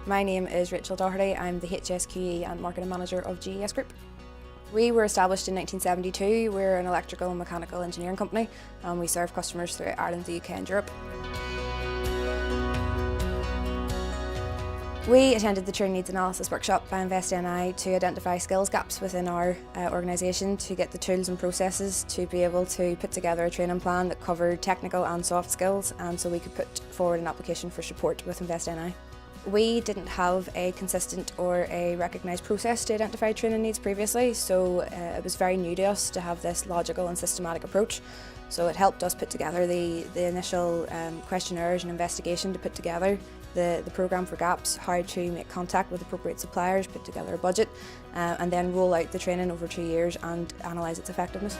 My name is Rachel Doherty. I'm the HSQE and Marketing Manager of GES Group. We were established in 1972. We're an electrical and mechanical engineering company and we serve customers throughout Ireland, the UK and Europe. We attended the Training Needs Analysis Workshop by InvestNI to identify skills gaps within our organisation, to get the tools and processes to be able to put together a training plan that covered technical and soft skills, and so we could put forward an application for support with InvestNI. We didn't have a consistent or a recognised process to identify training needs previously, so it was very new to us to have this logical and systematic approach. So it helped us put together the initial questionnaires and investigation to put together the programme for gaps, how to make contact with appropriate suppliers, put together a budget, and then roll out the training over 2 years and analyse its effectiveness.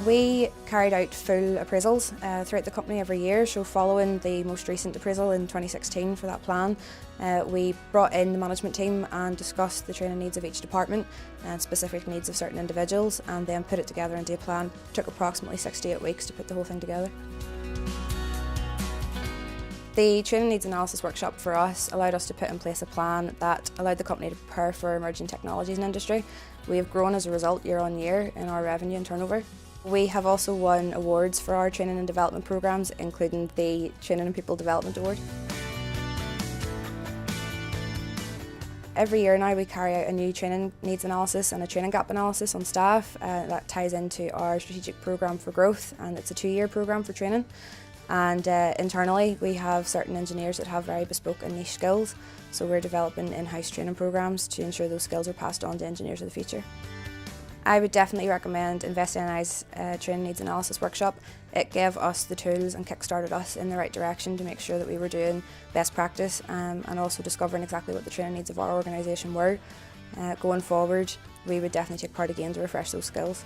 We carried out full appraisals throughout the company every year, so following the most recent appraisal in 2016 for that plan, we brought in the management team and discussed the training needs of each department and specific needs of certain individuals, and then put it together into a plan. It took approximately 6 to 8 weeks to put the whole thing together. The Training Needs Analysis Workshop for us allowed us to put in place a plan that allowed the company to prepare for emerging technologies in industry. We have grown as a result year on year in our revenue and turnover. We have also won awards for our training and development programmes, including the Training and People Development Award. Every year now we carry out a new training needs analysis and a training gap analysis on staff. That ties into our strategic programme for growth, and it's a 2-year programme for training. And internally we have certain engineers that have very bespoke and niche skills, so we're developing in-house training programmes to ensure those skills are passed on to engineers of the future. I would definitely recommend InvestNI's Training Needs Analysis Workshop. It gave us the tools and kick-started us in the right direction to make sure that we were doing best practice and also discovering exactly what the training needs of our organisation were. Going forward, we would definitely take part again to refresh those skills.